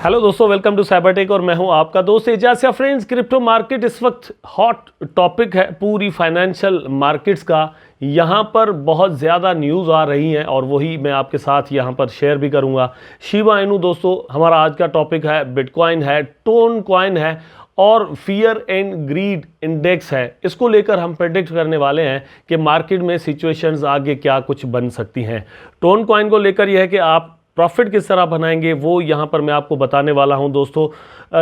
Hello दोस्तों, welcome to Cybertech और मैं हूं आपका दोस्त एजाज। फ्रेंड्स, क्रिप्टो मार्केट इस वक्त हॉट टॉपिक है पूरी फाइनेंशियल मार्केट्स का। यहां पर बहुत ज़्यादा न्यूज़ आ रही हैं और वही मैं आपके साथ यहां पर शेयर भी करूंगा। शिबा इनू दोस्तों हमारा आज का टॉपिक है, बिटकॉइन है, टोन कॉइन है और फियर एंड ग्रीड इंडेक्स है। इसको लेकर हम प्रेडिक्ट करने वाले हैं कि मार्केट में सिचुएशंस आगे क्या कुछ बन सकती हैं। टोन कॉइन को लेकर यह है कि आप प्रॉफिट किस तरह बनाएंगे वो यहाँ पर मैं आपको बताने वाला हूँ दोस्तों।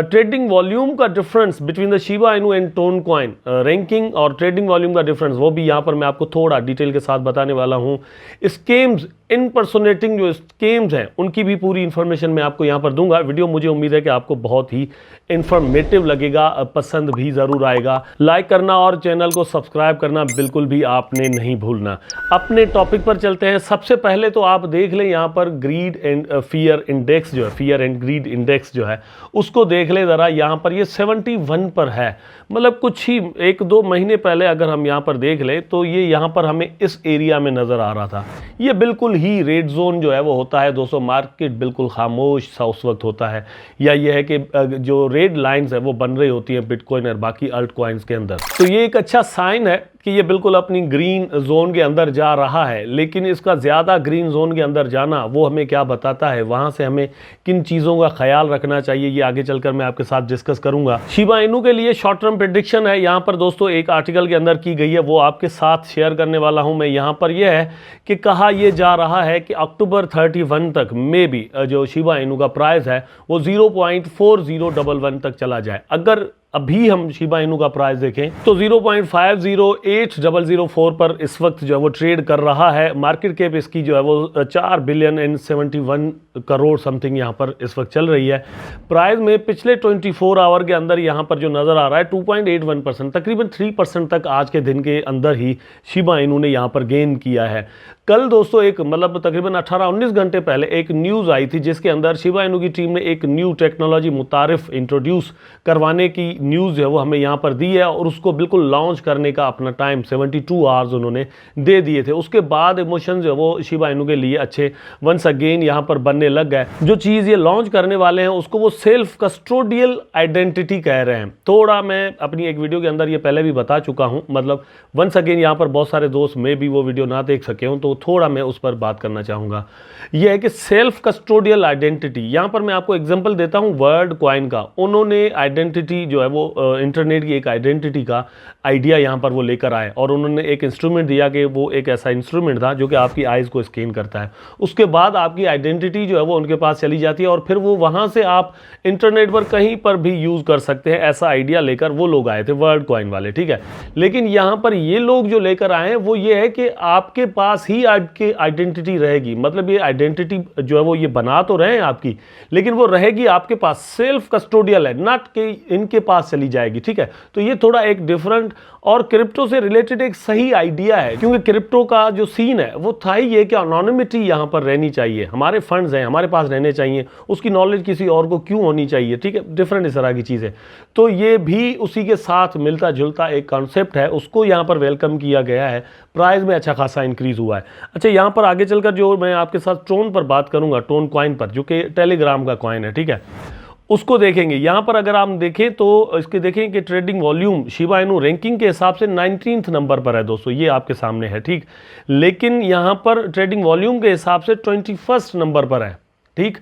ट्रेडिंग वॉल्यूम का difference between the Shiba Inu and tone coin, ranking और ट्रेडिंग वॉल्यूम का डिफरेंस वो भी यहाँ पर मैं आपको थोड़ा डिटेल के साथ बताने वाला हूँ। स्केम्स, इनपर्सोनेटिंग जो स्केम्स हैं उनकी भी पूरी इन्फॉर्मेशन मैं आपको यहाँ पर दूंगा। वीडियो मुझे उम्मीद है कि आपको बहुत ही इंफॉर्मेटिव लगेगा, पसंद भी ज़रूर आएगा। लाइक करना और चैनल को सब्सक्राइब करना बिल्कुल भी आपने नहीं भूलना। अपने टॉपिक पर चलते हैं। सबसे पहले तो आप देख लें यहाँ पर ग्रीड एंड फियर इंडेक्स जो है, फियर एंड ग्रीड इंडेक्स जो है उसको देख ले ज़रा। यहाँ पर ये 71 पर है, मतलब कुछ ही 1-2 महीने पहले अगर हम यहाँ पर देख लें तो ये यहाँ पर हमें इस एरिया में नज़र आ रहा था। ये बिल्कुल ही रेड जोन जो है वो होता है दोस्तों। मार्केट बिल्कुल खामोश सा उस वक्त होता है, या ये है कि जो रेड लाइंस है वो बन रही होती हैं बिटकॉइन और बाकी अल्ट कॉइन्स के अंदर। तो ये एक अच्छा साइन है कि ये बिल्कुल अपनी ग्रीन जोन के अंदर जा रहा है। लेकिन इसका ज़्यादा ग्रीन जोन के अंदर जाना वो हमें क्या बताता है, वहाँ से हमें किन चीज़ों का ख्याल रखना चाहिए, ये आगे चलकर मैं आपके साथ डिस्कस करूँगा। शिबा इनू के लिए शॉर्ट टर्म प्रेडिक्शन है यहाँ पर दोस्तों, एक आर्टिकल के अंदर की गई है, वो आपके साथ शेयर करने वाला हूँ मैं। यहाँ पर यह है कि कहा यह जा रहा है कि अक्टूबर 31 तक मे बी जो शिबा इनू का प्राइस है वो 0.4011 तक चला जाए। अगर अभी हम शिबा इनू का प्राइस देखें तो 0.508004 पर इस वक्त जो है वो ट्रेड कर रहा है। मार्केट कैप इसकी जो है वो 4 बिलियन एंड 71 करोड़ समथिंग यहाँ पर इस वक्त चल रही है। प्राइस में पिछले 24 आवर के अंदर यहाँ पर जो नज़र आ रहा है 2.81%, तकरीबन 3% तक आज के दिन के अंदर ही शिबा इनू ने यहाँ पर गेन किया है। कल दोस्तों एक मतलब तकरीबन 18-19 घंटे पहले एक न्यूज़ आई थी जिसके अंदर शिबा इनू की टीम ने एक न्यू टेक्नोलॉजी मुतारिफ इंट्रोड्यूस करवाने की न्यूज़ है वो हमें यहाँ पर दी है और उसको बिल्कुल लॉन्च करने का अपना टाइम 72 आवर्स उन्होंने दे दिए थे। उसके बाद इमोशन जो है वो शिबा इनू के लिए अच्छे वंस अगेन यहाँ पर बनने लग गए। जो चीज़ ये लॉन्च करने वाले हैं उसको वो सेल्फ कस्टोडियल आइडेंटिटी कह रहे हैं। थोड़ा मैं अपनी एक वीडियो के अंदर ये पहले भी बता चुका हूँ, मतलब वंस अगेन यहाँ पर बहुत सारे दोस्त में भी वो वीडियो ना देख सके हूँ तो थोड़ा मैं उस पर बात करना चाहूँगा। यह है कि सेल्फ कस्टोडियल आइडेंटिटी, यहाँ पर मैं आपको एग्जांपल देता हूँ वर्ल्ड कॉइन का। उन्होंने आइडेंटिटी जो है वो इंटरनेट की एक आइडेंटिटी का आइडिया यहाँ पर वो लेकर आए और उन्होंने एक इंस्ट्रूमेंट दिया कि वो एक ऐसा इंस्ट्रूमेंट था जो कि आपकी आइज़ को स्कैन करता है। उसके बाद आपकी आइडेंटिटी जो है वो उनके पास चली जाती है और फिर वो वहाँ से आप इंटरनेट पर कहीं पर भी यूज़ कर सकते हैं। ऐसा आइडिया लेकर वो लोग आए थे वर्ल्ड कॉइन वाले, ठीक है। लेकिन यहाँ पर ये लोग जो लेकर आए हैं वो ये है कि आपके पास ही आपकी आइडेंटिटी रहेगी, मतलब ये आइडेंटिटी जो है वो ये बना तो रहे हैं आपकी, लेकिन वो रहेगी आपके पास, सेल्फ कस्टोडियल है, नॉट कि इनके पास चली जाएगी, ठीक है। तो ये थोड़ा एक डिफरेंट और क्रिप्टो से रिलेटेड एक सही आइडिया है, क्योंकि क्रिप्टो का जो सीन है वो था ही ये कि अनोनिमिटी यहाँ पर रहनी चाहिए। हमारे फंड्स हैं हमारे पास रहने चाहिए, उसकी नॉलेज किसी और को क्यों होनी चाहिए, ठीक है। डिफरेंट इस तरह की चीज़ है। तो ये भी उसी के साथ मिलता जुलता एक कॉन्सेप्ट है, उसको यहाँ पर वेलकम किया गया है। प्राइस में अच्छा खासा इंक्रीज हुआ है। अच्छा, यहाँ पर आगे चलकर जो मैं आपके साथ टोन पर बात करूँगा, टोन कॉइन पर, जो कि टेलीग्राम का कॉइन है, ठीक है, उसको देखेंगे। यहाँ पर अगर आप देखें तो इसके देखें कि trading volume Shiba Inu ranking के हिसाब से 19th नंबर पर है दोस्तों, ये आपके सामने है, ठीक। लेकिन यहाँ पर ट्रेडिंग वॉल्यूम के हिसाब से 21st नंबर पर है, ठीक।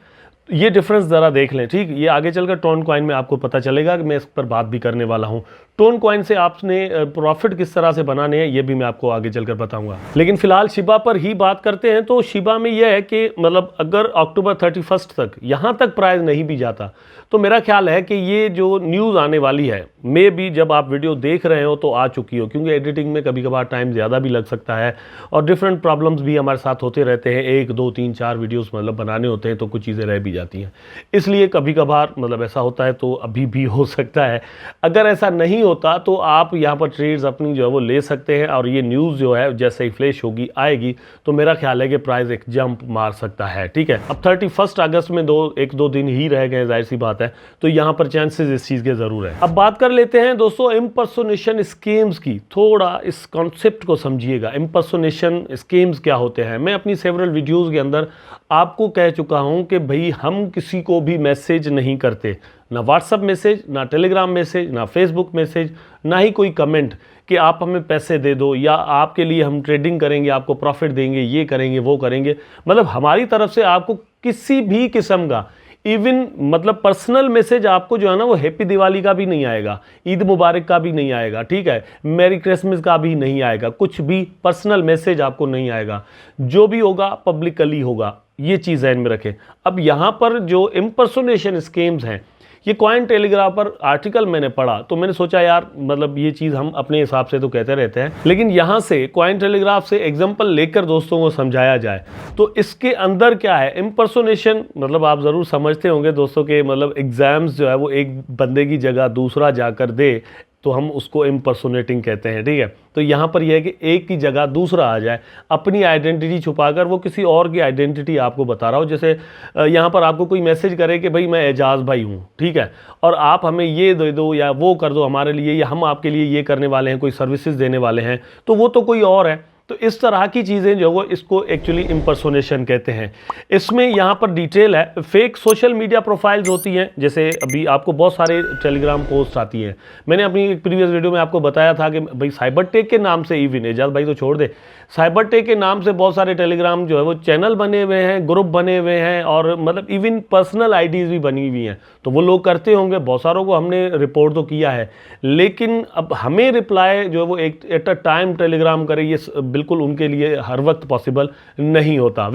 ये डिफरेंस ज़रा देख लें, ठीक। ये आगे चलकर टोन कॉइन में आपको पता चलेगा कि मैं इस पर बात भी करने वाला हूँ। टोन कॉइन से आपने प्रॉफिट किस तरह से बनाने हैं ये भी मैं आपको आगे चलकर बताऊंगा। लेकिन फिलहाल शिबा पर ही बात करते हैं। तो शिबा में यह है कि मतलब अगर अक्टूबर 31 तक यहाँ तक प्राइस नहीं भी जाता तो मेरा ख्याल है कि ये जो न्यूज़ आने वाली है मे भी जब आप वीडियो देख रहे हो तो आ चुकी हो, क्योंकि एडिटिंग में कभी कभार टाइम ज़्यादा भी लग सकता है और डिफरेंट प्रॉब्लम्स भी हमारे साथ होते रहते हैं। 1, 2, 3, 4 वीडियोस मतलब बनाने होते हैं तो कुछ चीज़ें रह भी जाती हैं, इसलिए कभी कभार मतलब ऐसा होता है। तो अभी भी हो सकता है, अगर ऐसा नहीं होता तो आप यहाँ पर ट्रेड्स अपनी जो है वो ले सकते हैं और ये न्यूज़ जो है जैसे ही फ्लैश होगी आएगी तो मेरा ख्याल है कि प्राइस एक जंप मार सकता है, ठीक है। अब 31 अगस्त में 1-2 दिन ही रह गए, जाहिर सी बात है, तो यहाँ पर चांसेस इस चीज़ के ज़रूर है। अब बात कर लेते हैं दोस्तों इम्पर्सोनेशन स्कीम्स की। थोड़ा इस कॉन्सेप्ट को समझिएगा, इम्पर्सोनेशन स्कीम्स क्या होते हैं। मैं अपनी सेवरल वीडियोज़ के अंदर आपको कह चुका हूँ कि भाई हम किसी को भी मैसेज नहीं करते, ना व्हाट्सअप मैसेज, ना टेलीग्राम मैसेज, ना फेसबुक मैसेज, ना ही कोई कमेंट कि आप हमें पैसे दे दो या आपके लिए हम ट्रेडिंग करेंगे, आपको प्रॉफिट देंगे, ये करेंगे, वो करेंगे। मतलब हमारी तरफ से आपको किसी भी किस्म का इवन मतलब पर्सनल मैसेज आपको जो है ना वो हैप्पी दिवाली का भी नहीं आएगा, ईद मुबारक का भी नहीं आएगा, ठीक है, मैरी क्रिसमस का भी नहीं आएगा, कुछ भी पर्सनल मैसेज आपको नहीं आएगा। जो भी होगा पब्लिकली होगा, ये चीज़ ध्यान में रखें। अब यहाँ पर जो इम्पर्सोनेशन स्कीम्स हैं, ये कॉइन टेलीग्राफ पर आर्टिकल मैंने पढ़ा तो मैंने सोचा यार मतलब ये चीज़ हम अपने हिसाब से तो कहते रहते हैं, लेकिन यहाँ से कॉइन टेलीग्राफ से एग्जांपल लेकर दोस्तों को समझाया जाए तो इसके अंदर क्या है। इम्पर्सोनेशन मतलब आप ज़रूर समझते होंगे दोस्तों के मतलब एग्जाम्स जो है वो एक बंदे की जगह दूसरा जाकर दे तो हम उसको इम्पर्सोनेटिंग कहते हैं, ठीक है। तो यहाँ पर यह है कि एक की जगह दूसरा आ जाए, अपनी आइडेंटिटी छुपाकर वो किसी और की आइडेंटिटी आपको बता रहा हो। जैसे यहाँ पर आपको कोई मैसेज करे कि भाई मैं एजाज भाई हूँ, ठीक है, और आप हमें ये दे दो या वो कर दो हमारे लिए, या हम आपके लिए ये करने वाले हैं, कोई सर्विसेज देने वाले हैं, तो वो तो कोई और है। तो इस तरह की चीज़ें जो वो इसको एक्चुअली इम्पर्सोनेशन कहते हैं। इसमें यहाँ पर डिटेल है, फेक सोशल मीडिया प्रोफाइल्स होती हैं, जैसे अभी आपको बहुत सारे टेलीग्राम पोस्ट आती हैं। मैंने अपनी एक प्रीवियस वीडियो में आपको बताया था कि भाई साइबर टेक के नाम से, इवन एजाज भाई तो छोड़ दे, साइबर टेक के नाम से बहुत सारे टेलीग्राम जो है वो चैनल बने हुए हैं, ग्रुप बने हुए हैं, और मतलब इवन पर्सनल आईडीज़ भी बनी हुई हैं। तो वो लोग करते होंगे, बहुत सारों को हमने रिपोर्ट तो किया है, लेकिन अब हमें रिप्लाई जो है वो एक एट अ टाइम टेलीग्राम करे, ये बिल्कुल उनके लिए हर वक्त पॉसिबल नहीं होता।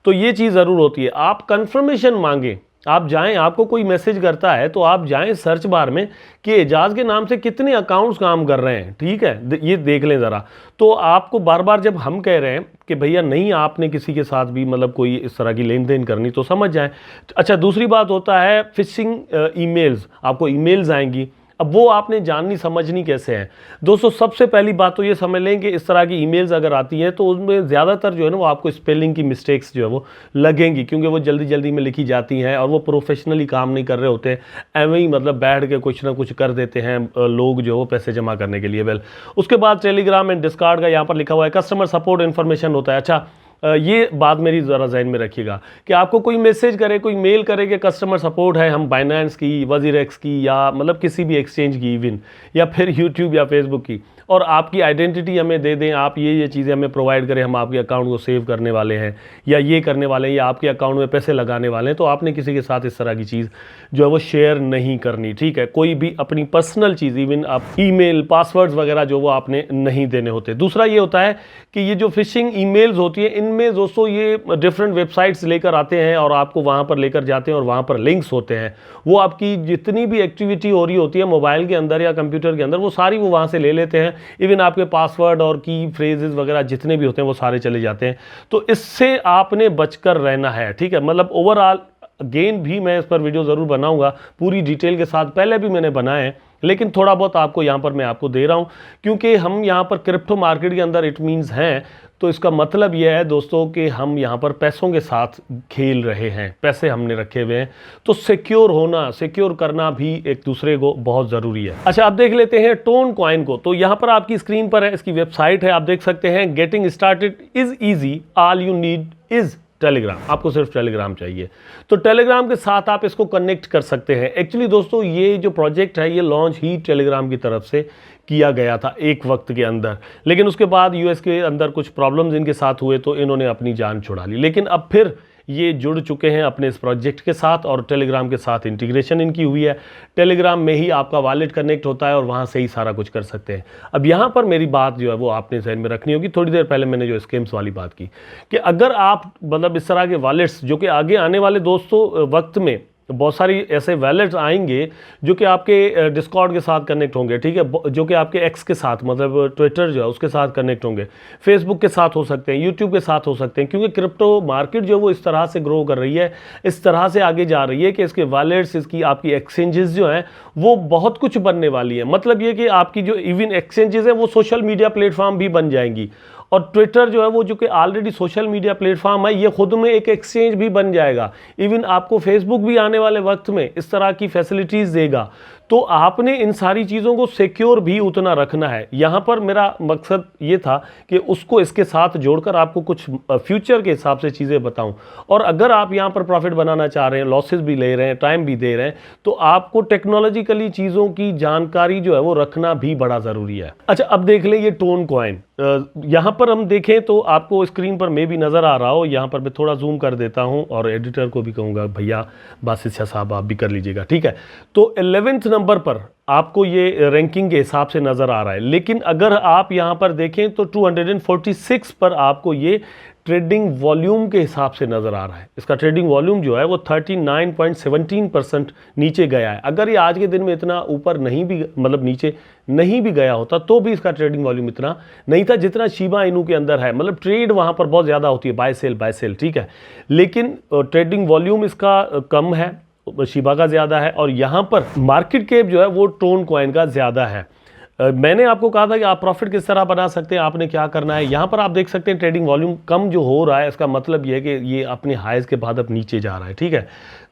तो ये चीज़ ज़रूर होती है, आप कंफर्मेशन मांगें, आप जाएं, आपको कोई मैसेज करता है तो आप जाएं सर्च बार में कि एजाज के नाम से कितने अकाउंट्स काम कर रहे हैं, ठीक है, ये देख लें ज़रा। तो आपको बार बार जब हम कह रहे हैं कि भैया नहीं आपने किसी के साथ भी मतलब कोई इस तरह की लेन देन करनी, तो समझ जाएं। अच्छा, दूसरी बात होता है फिशिंग ईमेल्स, आपको ईमेल्स आएंगी। अब वो आपने जाननी समझनी कैसे है दोस्तों। सबसे पहली बात तो ये समझ लें कि इस तरह की ईमेल्स अगर आती हैं तो उनमें ज़्यादातर जो है ना वो आपको स्पेलिंग की मिस्टेक्स जो है वो लगेंगी, क्योंकि वो जल्दी जल्दी में लिखी जाती हैं और वो प्रोफेशनली काम नहीं कर रहे होते, एवं ही मतलब बैठ के कुछ ना कुछ कर देते हैं लोग जो वो पैसे जमा करने के लिए। उसके बाद टेलीग्राम एंड डिस्कार्ड का यहाँ पर लिखा हुआ है कस्टमर सपोर्ट इन्फॉर्मेशन होता है। अच्छा, ये बात मेरी ज़रा ज़हन में रखिएगा कि आपको कोई मैसेज करे, कोई मेल करे कि कस्टमर सपोर्ट है, हम बाइनेंस की, वजीरेक्स की, या मतलब किसी भी एक्सचेंज की इवन, या फिर यूट्यूब या फेसबुक की, और आपकी आइडेंटिटी हमें दे दें, आप ये चीज़ें हमें प्रोवाइड करें, हम आपके अकाउंट को सेव करने वाले हैं या ये करने वाले हैं या आपके अकाउंट में पैसे लगाने वाले हैं, तो आपने किसी के साथ इस तरह की चीज़ जो है वो शेयर नहीं करनी, ठीक है। कोई भी अपनी पर्सनल चीज़, इवन आप ईमेल, पासवर्ड्स वगैरह जो वो आपने नहीं देने होते। दूसरा ये होता है कि ये जो फिशिंग ईमेल्स होती है, इनमें दोस्तों ये डिफरेंट वेबसाइट्स लेकर आते हैं और आपको वहाँ पर लेकर जाते हैं और वहाँ पर लिंक्स होते हैं। वो आपकी जितनी भी एक्टिविटी हो रही होती है मोबाइल के अंदर या कंप्यूटर के अंदर, वो सारी वो वहाँ से ले लेते हैं। इवन आपके पासवर्ड और की फ्रेजेस वगैरह जितने भी होते हैं वो सारे चले जाते हैं। तो इससे आपने बचकर रहना है, ठीक है। मतलब ओवरऑल अगेन भी मैं इस पर वीडियो ज़रूर बनाऊंगा पूरी डिटेल के साथ, पहले भी मैंने बनाए हैं, लेकिन थोड़ा बहुत आपको यहाँ पर मैं आपको दे रहा हूँ क्योंकि हम यहाँ पर क्रिप्टो मार्केट के अंदर इट मीन्स हैं। तो इसका मतलब यह है दोस्तों कि हम यहाँ पर पैसों के साथ खेल रहे हैं, पैसे हमने रखे हुए हैं, तो सिक्योर होना, सिक्योर करना भी एक दूसरे को बहुत ज़रूरी है। अच्छा, अब देख लेते हैं टोन कॉइन को। तो यहाँ पर आपकी स्क्रीन पर है, इसकी वेबसाइट है, आप देख सकते हैं, getting started is easy, all you need is Telegram. आपको सिर्फ टेलीग्राम चाहिए, तो टेलीग्राम के साथ आप इसको कनेक्ट कर सकते हैं। एक्चुअली दोस्तों ये जो प्रोजेक्ट है ये लॉन्च ही टेलीग्राम की तरफ से किया गया था एक वक्त के अंदर, लेकिन उसके बाद यूएस के अंदर कुछ प्रॉब्लम्स इनके साथ हुए तो इन्होंने अपनी जान छुड़ा ली। लेकिन अब फिर ये जुड़ चुके हैं अपने इस प्रोजेक्ट के साथ और टेलीग्राम के साथ इंटीग्रेशन इनकी हुई है। टेलीग्राम में ही आपका वॉलेट कनेक्ट होता है और वहाँ से ही सारा कुछ कर सकते हैं। अब यहाँ पर मेरी बात जो है वो आपने ध्यान में रखनी होगी। थोड़ी देर पहले मैंने जो स्कीम्स वाली बात की कि अगर आप मतलब इस तरह के वॉलेट्स जो कि आगे आने वाले दोस्तों वक्त में बहुत सारी ऐसे वैलेट्स आएंगे जो कि आपके डिस्कॉर्ड के साथ कनेक्ट होंगे, ठीक है, जो कि आपके एक्स के साथ मतलब ट्विटर जो है उसके साथ कनेक्ट होंगे, फेसबुक के साथ हो सकते हैं, यूट्यूब के साथ हो सकते हैं, क्योंकि क्रिप्टो मार्केट जो है वो इस तरह से ग्रो कर रही है, इस तरह से आगे जा रही है कि इसके वैलेट्स, इसकी आपकी एक्सचेंजेस जो हैं वो बहुत कुछ बनने वाली है। मतलब ये कि आपकी जो इवन एक्सचेंजेस है वो सोशल मीडिया प्लेटफॉर्म भी बन जाएंगी, और ट्विटर जो है वो जो कि ऑलरेडी सोशल मीडिया प्लेटफॉर्म है ये खुद में एक एक्सचेंज भी बन जाएगा। इवन आपको फेसबुक भी आने वाले वक्त में इस तरह की फैसिलिटीज़ देगा। तो आपने इन सारी चीज़ों को सिक्योर भी उतना रखना है। यहाँ पर मेरा मकसद ये था कि उसको इसके साथ जोड़कर आपको कुछ फ्यूचर के हिसाब से चीज़ें बताऊं। और अगर आप यहाँ पर प्रॉफिट बनाना चाह रहे हैं, लॉसेस भी ले रहे हैं, टाइम भी दे रहे हैं, तो आपको टेक्नोलॉजिकली चीज़ों की जानकारी जो है वो रखना भी बड़ा ज़रूरी है। अच्छा, अब देख लें ये टोन कॉइन। यहाँ पर हम देखें तो आपको स्क्रीन पर मे भी नज़र आ रहा हो, यहाँ पर मैं थोड़ा जूम कर देता हूँ और एडिटर को भी कहूँगा भैया बासित शाह साहब आप भी कर लीजिएगा, ठीक है। तो 11वें नंबर पर आपको ये रैंकिंग के हिसाब से नज़र आ रहा है, लेकिन अगर आप यहाँ पर देखें तो 246 पर आपको ये ट्रेडिंग वॉल्यूम के हिसाब से नज़र आ रहा है। इसका ट्रेडिंग वॉल्यूम जो है वो 39.17% नीचे गया है। अगर ये आज के दिन में इतना ऊपर नहीं भी, मतलब नीचे नहीं भी गया होता, तो भी इसका ट्रेडिंग वॉल्यूम इतना नहीं था जितना शिबा इनू के अंदर है। मतलब ट्रेड वहाँ पर बहुत ज़्यादा होती है, बाय सेल, ठीक है, लेकिन ट्रेडिंग वॉल्यूम इसका कम है, शिबा का ज़्यादा है। और यहाँ पर मार्केट कैप जो है वो टोन कॉइन का ज़्यादा है। मैंने आपको कहा था कि आप प्रॉफिट किस तरह बना सकते हैं, आपने क्या करना है। यहाँ पर आप देख सकते हैं ट्रेडिंग वॉल्यूम कम जो हो रहा है, इसका मतलब ये है कि ये अपने हाइज के बाद अब नीचे जा रहा है, ठीक है।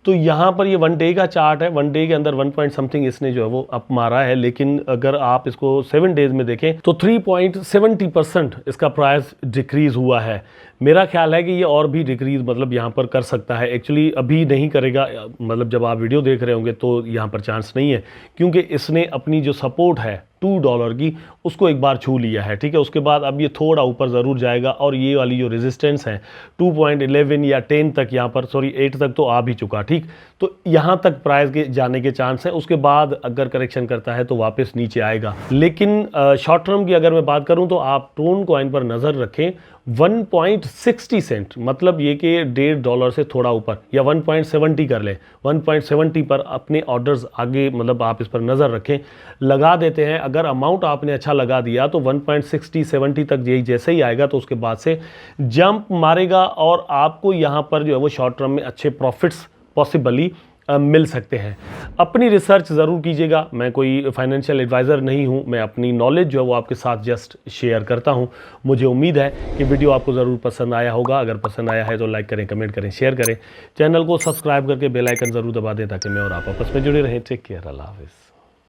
तो यहाँ पर ये 1 डे का चार्ट है, 1 डे के अंदर 1 पॉइंट समथिंग इसने जो है वो अप मारा है, लेकिन अगर आप इसको 7 डेज में देखें तो 3.70% इसका प्राइस डिक्रीज हुआ है। मेरा ख्याल है कि ये और भी डिक्रीज मतलब यहाँ पर कर सकता है। एक्चुअली अभी नहीं करेगा, मतलब जब आप वीडियो देख रहे होंगे तो यहाँ पर चांस नहीं है, क्योंकि इसने अपनी जो सपोर्ट है $2 की उसको एक बार छू लिया है, ठीक है। उसके बाद अब ये थोड़ा ऊपर ज़रूर जाएगा और ये वाली जो रेजिस्टेंस है 2.11 या 10 तक, यहाँ पर 8 तक तो आ भी चुका, ठीक। तो यहाँ तक प्राइस के जाने के चांस है। उसके बाद अगर करेक्शन करता है तो वापस नीचे आएगा। लेकिन शॉर्ट टर्म की अगर मैं बात करूँ तो आप टोन कॉइन पर नज़र रखें 1.60 सेंट, मतलब ये कि $1.50 से थोड़ा ऊपर, या 1.70 कर लें, 1.70 पर अपने ऑर्डर्स आगे, मतलब आप इस पर नज़र रखें, लगा देते हैं। अगर अमाउंट आपने अच्छा लगा दिया तो 1.60-70 तक यही जैसे ही आएगा तो उसके बाद से जंप मारेगा और आपको यहाँ पर जो है वो शॉर्ट टर्म में अच्छे प्रॉफिट्स पॉसिबली मिल सकते हैं। अपनी रिसर्च ज़रूर कीजिएगा, मैं कोई फाइनेंशियल एडवाइज़र नहीं हूं, मैं अपनी नॉलेज जो है वो आपके साथ जस्ट शेयर करता हूं। मुझे उम्मीद है कि वीडियो आपको ज़रूर पसंद आया होगा। अगर पसंद आया है तो लाइक करें, कमेंट करें, शेयर करें, चैनल को सब्सक्राइब करके बेल आइकन ज़रूर दबा दें ताकि मैं और आप आपस में जुड़े रहें। टेक केयर, अल्लाह हाफिज़।